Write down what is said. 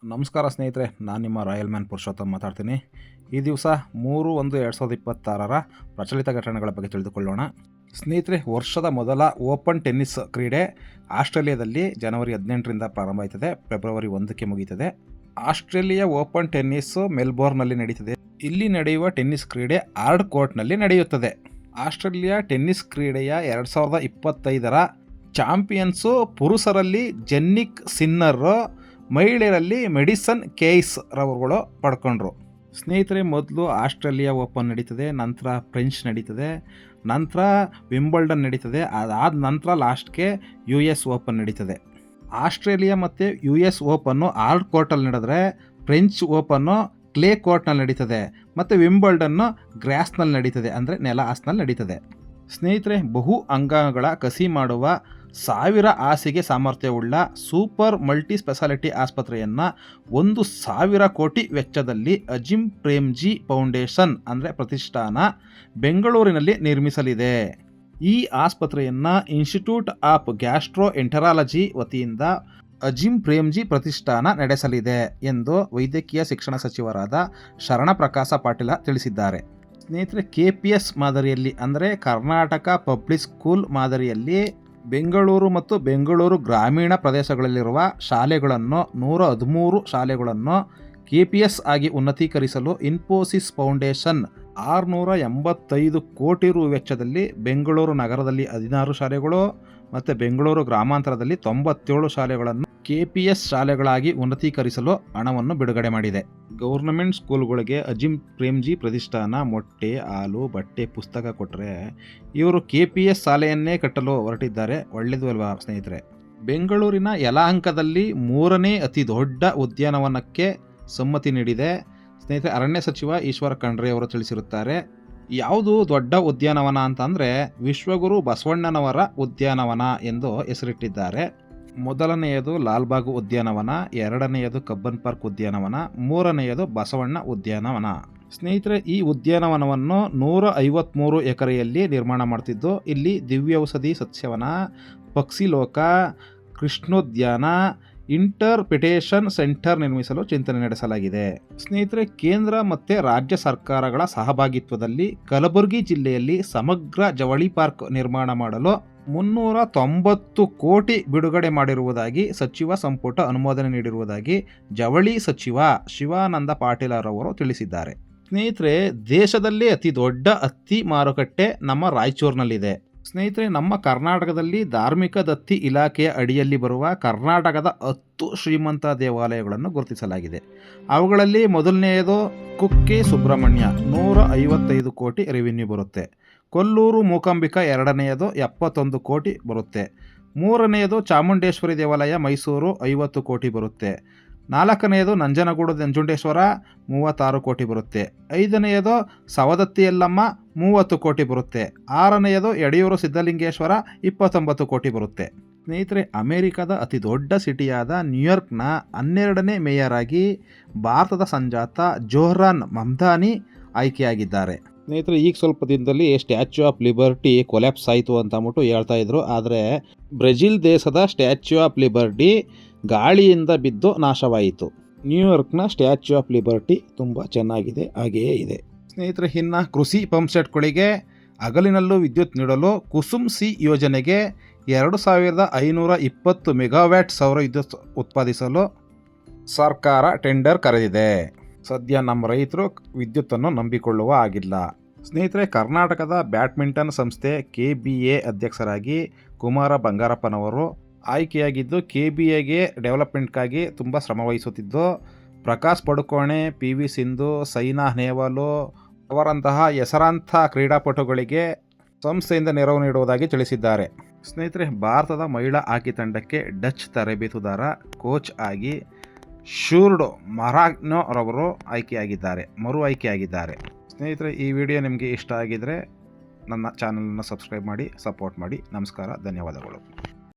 ನಮಸ್ಕಾರ ಸ್ನೇಹಿತರೆ, ನಾನು ನಿಮ್ಮ ರಾಯಲ್ ಮ್ಯಾನ್ ಪುರುಷೋತ್ತಮ್ ಮಾತಾಡ್ತೀನಿ. ಈ ದಿವಸ 3/1/2026 ಪ್ರಚಲಿತ ಘಟನೆಗಳ ಬಗ್ಗೆ ತಿಳಿದುಕೊಳ್ಳೋಣ. ಸ್ನೇಹಿತರೆ, ವರ್ಷದ ಮೊದಲ ಓಪನ್ ಟೆನ್ನಿಸ್ ಕ್ರೀಡೆ ಆಸ್ಟ್ರೇಲಿಯಾದಲ್ಲಿ ಜನವರಿ 18ರಿಂದ ಪ್ರಾರಂಭ ಆಯ್ತದೆ, ಫೆಬ್ರವರಿ 1ಕ್ಕೆ ಮುಗೀತದೆ. ಆಸ್ಟ್ರೇಲಿಯಾ ಓಪನ್ ಟೆನ್ನಿಸ್ ಮೆಲ್ಬೋರ್ನ್ನಲ್ಲಿ ನಡೀತದೆ. ಇಲ್ಲಿ ನಡೆಯುವ ಟೆನ್ನಿಸ್ ಕ್ರೀಡೆ ಹಾರ್ಡ್ ಕೋರ್ಟ್ನಲ್ಲಿ ನಡೆಯುತ್ತದೆ. ಆಸ್ಟ್ರೇಲಿಯಾ ಟೆನ್ನಿಸ್ ಕ್ರೀಡೆಯ 2025ರ ಚಾಂಪಿಯನ್ಸು ಪುರುಷರಲ್ಲಿ ಜೆನ್ನಿಕ್ ಸಿನ್ನರ್, ಮಹಿಳೆಯರಲ್ಲಿ ಮೆಡಿಸನ್ ಕೇಯ್ಸ್ ರವರುಗಳು ಪಡ್ಕೊಂಡ್ರು. ಸ್ನೇಹಿತರೆ, ಮೊದಲು ಆಸ್ಟ್ರೇಲಿಯಾ ಓಪನ್ ನಡೀತದೆ, ನಂತರ ಫ್ರೆಂಚ್ ನಡೀತದೆ, ನಂತರ ವಿಂಬಲ್ಡನ್ ನಡೀತದೆ. ಅದಾದ ನಂತರ ಲಾಸ್ಟ್ಗೆ US ಓಪನ್ ನಡೀತದೆ. ಆಸ್ಟ್ರೇಲಿಯಾ ಮತ್ತು US ಓಪನ್ನು ಹಾರ್ಡ್ ಕೋರ್ಟಲ್ಲಿ ನಡೆದ್ರೆ, ಫ್ರೆಂಚ್ ಓಪನ್ನು ಕ್ಲೇ ಕೋರ್ಟ್ನಲ್ಲಿ ನಡೀತದೆ, ಮತ್ತು ವಿಂಬಲ್ಡನ್ನು ಗ್ರಾಸ್ನಲ್ಲಿ ನಡೀತದೆ, ಅಂದರೆ ನೆಲ ಹಾಸ್ನಲ್ಲಿ ನಡೀತದೆ. ಸ್ನೇಹಿತರೆ, ಬಹು ಅಂಗಗಳ ಕಸಿ ಮಾಡುವ 1000 ಹಾಸಿಗೆ ಸಾಮರ್ಥ್ಯವುಳ್ಳ ಸೂಪರ್ ಮಲ್ಟಿ ಸ್ಪೆಷಾಲಿಟಿ ಆಸ್ಪತ್ರೆಯನ್ನು 1,000 ಕೋಟಿ ವೆಚ್ಚದಲ್ಲಿ ಅಜಿಮ್ ಪ್ರೇಮ್ಜಿ ಫೌಂಡೇಶನ್ ಅಂದರೆ ಪ್ರತಿಷ್ಠಾನ ಬೆಂಗಳೂರಿನಲ್ಲಿ ನಿರ್ಮಿಸಲಿದೆ. ಈ ಆಸ್ಪತ್ರೆಯನ್ನು ಇನ್ಸ್ಟಿಟ್ಯೂಟ್ ಆಫ್ ಗ್ಯಾಸ್ಟ್ರೋ ಎಂಟರಾಲಜಿ ವತಿಯಿಂದ ಅಜಿಮ್ ಪ್ರೇಮ್ಜಿ ಪ್ರತಿಷ್ಠಾನ ನಡೆಸಲಿದೆ ಎಂದು ವೈದ್ಯಕೀಯ ಶಿಕ್ಷಣ ಸಚಿವರಾದ ಶರಣಪ್ರಕಾಶ ಪಾಟೀಲ ತಿಳಿಸಿದ್ದಾರೆ. ಸ್ನೇಹಿತರೆ, KPS ಮಾದರಿಯಲ್ಲಿ ಅಂದರೆ ಕರ್ನಾಟಕ ಪಬ್ಲಿಕ್ ಸ್ಕೂಲ್ ಮಾದರಿಯಲ್ಲಿ ಬೆಂಗಳೂರು ಮತ್ತು ಬೆಂಗಳೂರು ಗ್ರಾಮೀಣ ಪ್ರದೇಶಗಳಲ್ಲಿರುವ ಶಾಲೆಗಳನ್ನು 113 ಶಾಲೆಗಳನ್ನು KPS ಆಗಿ ಉನ್ನತೀಕರಿಸಲು ಇನ್ಫೋಸಿಸ್ ಫೌಂಡೇಶನ್ 685 ಕೋಟಿ ರು ವೆಚ್ಚದಲ್ಲಿ ಬೆಂಗಳೂರು ನಗರದಲ್ಲಿ 16 ಶಾಲೆಗಳು ಮತ್ತು ಬೆಂಗಳೂರು ಗ್ರಾಮಾಂತರದಲ್ಲಿ 97 ಶಾಲೆಗಳನ್ನು KPS ಶಾಲೆಗಳಾಗಿ ಉನ್ನತೀಕರಿಸಲು ಹಣವನ್ನು ಬಿಡುಗಡೆ ಮಾಡಿದೆ. ಗೌರ್ನಮೆಂಟ್ ಸ್ಕೂಲ್ಗಳಿಗೆ ಅಜಿಮ್ ಪ್ರೇಮ್ಜಿ ಪ್ರತಿಷ್ಠಾನ ಮೊಟ್ಟೆ, ಹಾಲು, ಬಟ್ಟೆ, ಪುಸ್ತಕ ಕೊಟ್ಟರೆ ಇವರು KPS ಶಾಲೆಯನ್ನೇ ಕಟ್ಟಲು ಹೊರಟಿದ್ದಾರೆ. ಒಳ್ಳೆಯದು ಅಲ್ವಾ ಸ್ನೇಹಿತರೆ? ಬೆಂಗಳೂರಿನ ಯಲಹಂಕದಲ್ಲಿ 3ನೇ ಅತಿ ದೊಡ್ಡ ಉದ್ಯಾನವನಕ್ಕೆ ಸಮ್ಮತಿ ನೀಡಿದೆ. ಸ್ನೇಹಿತರೆ, ಅರಣ್ಯ ಸಚಿವ ಈಶ್ವರ ಖಂಡ್ರೆ ಅವರು ತಿಳಿಸಿರುತ್ತಾರೆ. ಯಾವುದು ದೊಡ್ಡ ಉದ್ಯಾನವನ ಅಂತಂದರೆ ವಿಶ್ವಗುರು ಬಸವಣ್ಣನವರ ಉದ್ಯಾನವನ ಎಂದು ಹೆಸರಿಟ್ಟಿದ್ದಾರೆ. ಮೊದಲನೆಯದು ಲಾಲ್ಬಾಗ್ ಉದ್ಯಾನವನ, ಎರಡನೆಯದು ಕಬ್ಬನ್ ಪಾರ್ಕ್ ಉದ್ಯಾನವನ, ಮೂರನೆಯದು ಬಸವಣ್ಣ ಉದ್ಯಾನವನ. ಸ್ನೇಹಿತರೆ, ಈ ಉದ್ಯಾನವನವನ್ನು 153 ಎಕರೆಯಲ್ಲಿ ನಿರ್ಮಾಣ ಮಾಡ್ತಿದ್ದು, ಇಲ್ಲಿ ದಿವ್ಯೌಷಧಿ ಸಸ್ಯವನ, ಪಕ್ಷಿಲೋಕ, ಕೃಷ್ಣೋದ್ಯಾನ, ಇಂಟರ್ಪ್ರಿಟೇಷನ್ ಸೆಂಟರ್ ನಿರ್ಮಿಸಲು ಚಿಂತನೆ ನಡೆಸಲಾಗಿದೆ. ಸ್ನೇಹಿತರೆ, ಕೇಂದ್ರ ಮತ್ತು ರಾಜ್ಯ ಸರ್ಕಾರಗಳ ಸಹಭಾಗಿತ್ವದಲ್ಲಿ ಕಲಬುರಗಿ ಜಿಲ್ಲೆಯಲ್ಲಿ ಸಮಗ್ರ ಜವಳಿ ಪಾರ್ಕ್ ನಿರ್ಮಾಣ ಮಾಡಲು 390 ಕೋಟಿ ಬಿಡುಗಡೆ ಮಾಡಿರುವುದಾಗಿ ಸಚಿವ ಸಂಪುಟ ಅನುಮೋದನೆ ನೀಡಿರುವುದಾಗಿ ಜವಳಿ ಸಚಿವ ಶಿವಾನಂದ ಪಾಟೀಲರವರು ತಿಳಿಸಿದ್ದಾರೆ. ಸ್ನೇಹಿತರೆ, ದೇಶದಲ್ಲೇ ಅತಿ ದೊಡ್ಡ ಹತ್ತಿ ಮಾರುಕಟ್ಟೆ ನಮ್ಮ ರಾಯಚೂರಿನಲ್ಲಿದೆ. ಸ್ನೇಹಿತರೆ, ನಮ್ಮ ಕರ್ನಾಟಕದಲ್ಲಿ ಧಾರ್ಮಿಕ ದತ್ತಿ ಇಲಾಖೆಯ ಅಡಿಯಲ್ಲಿ ಬರುವ ಕರ್ನಾಟಕದ 10 ಶ್ರೀಮಂತ ದೇವಾಲಯಗಳನ್ನು ಗುರುತಿಸಲಾಗಿದೆ. ಅವುಗಳಲ್ಲಿ ಮೊದಲನೆಯದು ಕುಕ್ಕೆ ಸುಬ್ರಹ್ಮಣ್ಯ, 155 ಕೋಟಿ ರೆವಿನ್ಯೂ ಬರುತ್ತೆ. ಕೊಲ್ಲೂರು ಮೂಕಾಂಬಿಕಾ ಎರಡನೆಯದು 71 ಕೋಟಿ ಬರುತ್ತೆ. ಮೂರನೆಯದು ಚಾಮುಂಡೇಶ್ವರಿ ದೇವಾಲಯ ಮೈಸೂರು 50 ಕೋಟಿ ಬರುತ್ತೆ. ನಾಲ್ಕನೆಯದು ನಂಜನಗೂಡು ನಂಜುಂಡೇಶ್ವರ 36 ಕೋಟಿ ಬರುತ್ತೆ. ಐದನೆಯದು ಸವದತ್ತಿ ಯಲ್ಲಮ್ಮ 30 ಕೋಟಿ ಬರುತ್ತೆ. ಆರನೆಯದು ಯಡಿಯೂರು ಸಿದ್ಧಲಿಂಗೇಶ್ವರ 29 ಕೋಟಿ ಬರುತ್ತೆ. ಸ್ನೇಹಿತರೆ, ಅಮೆರಿಕದ ಅತಿ ದೊಡ್ಡ ಸಿಟಿಯಾದ ನ್ಯೂಯಾರ್ಕ್ನ 12ನೇ ಮೇಯರ್ ಆಗಿ ಭಾರತದ ಸಂಜಾತ ಜೋಹ್ರಾನ್ ಮಮ್ದಾನಿ ಆಯ್ಕೆಯಾಗಿದ್ದಾರೆ. ಸ್ನೇಹಿತರೆ, ಈಗ ಸ್ವಲ್ಪ ದಿನದಲ್ಲಿ ಸ್ಟ್ಯಾಚ್ಯೂ ಆಫ್ ಲಿಬರ್ಟಿ ಕೊಲ್ಯಾಪ್ಸ್ ಆಯಿತು ಅಂತ ಅಂದ್ಬಿಟ್ಟು ಹೇಳ್ತಾ ಇದ್ರು. ಆದರೆ ಬ್ರೆಜಿಲ್ ದೇಶದ ಸ್ಟ್ಯಾಚ್ಯೂ ಆಫ್ ಲಿಬರ್ಟಿ ಗಾಳಿಯಿಂದ ಬಿದ್ದು ನಾಶವಾಯಿತು. ನ್ಯೂಯಾರ್ಕ್ನ ಸ್ಟ್ಯಾಚ್ಯೂ ಆಫ್ ಲಿಬರ್ಟಿ ತುಂಬ ಚೆನ್ನಾಗಿದೆ, ಹಾಗೆಯೇ ಇದೆ. ಸ್ನೇಹಿತರೆ, ಇನ್ನು ಕೃಷಿ ಪಂಪ್ಸೆಟ್ಗಳಿಗೆ ಹಗಲಿನಲ್ಲೂ ವಿದ್ಯುತ್ ನೀಡಲು ಕುಸುಮ್ ಸಿ ಯೋಜನೆಗೆ 2520 ಮೆಗಾವ್ಯಾಟ್ ಸೌರ ವಿದ್ಯುತ್ ಉತ್ಪಾದಿಸಲು ಸರ್ಕಾರ ಟೆಂಡರ್ ಕರೆದಿದೆ. ಸದ್ಯ ನಮ್ಮ ರೈತರು ವಿದ್ಯುತ್ತನ್ನು ನಂಬಿಕೊಳ್ಳುವ ಆಗಿಲ್ಲ. ಸ್ನೇಹಿತರೆ, ಕರ್ನಾಟಕದ ಬ್ಯಾಡ್ಮಿಂಟನ್ ಸಂಸ್ಥೆ KBA ಅಧ್ಯಕ್ಷರಾಗಿ ಕುಮಾರ ಬಂಗಾರಪ್ಪನವರು ಆಯ್ಕೆಯಾಗಿದ್ದು, KBAಗೆ ಡೆವಲಪ್ಮೆಂಟ್ಗಾಗಿ ತುಂಬ ಶ್ರಮವಹಿಸುತ್ತಿದ್ದು, ಪ್ರಕಾಶ್ ಪಡುಕೋಣೆ, PV ಸಿಂಧು, ಸೈನಾ ನೆಹ್ವಾಲ್ ಅವರಂತಹ ಹೆಸರಾಂತ ಕ್ರೀಡಾಪಟುಗಳಿಗೆ ಸಂಸ್ಥೆಯಿಂದ ನೆರವು ನೀಡುವುದಾಗಿ ತಿಳಿಸಿದ್ದಾರೆ. ಸ್ನೇಹಿತರೆ, ಭಾರತದ ಮಹಿಳಾ ಹಾಕಿ ತಂಡಕ್ಕೆ ಡಚ್ ತರಬೇತುದಾರ ಕೋಚ್ ಆಗಿ ಶೂರ್ಡ್ ಮರಾಗ್ನೋ ರವರು ಮರು ಆಯ್ಕೆಯಾಗಿದ್ದಾರೆ. ಸ್ನೇಹಿತರೆ, ಈ ವಿಡಿಯೋ ನಿಮಗೆ ಇಷ್ಟ ಆಗಿದರೆ ನನ್ನ ಚಾನಲನ್ನು ಸಬ್ಸ್ಕ್ರೈಬ್ ಮಾಡಿ, ಸಪೋರ್ಟ್ ಮಾಡಿ. ನಮಸ್ಕಾರ, ಧನ್ಯವಾದಗಳು.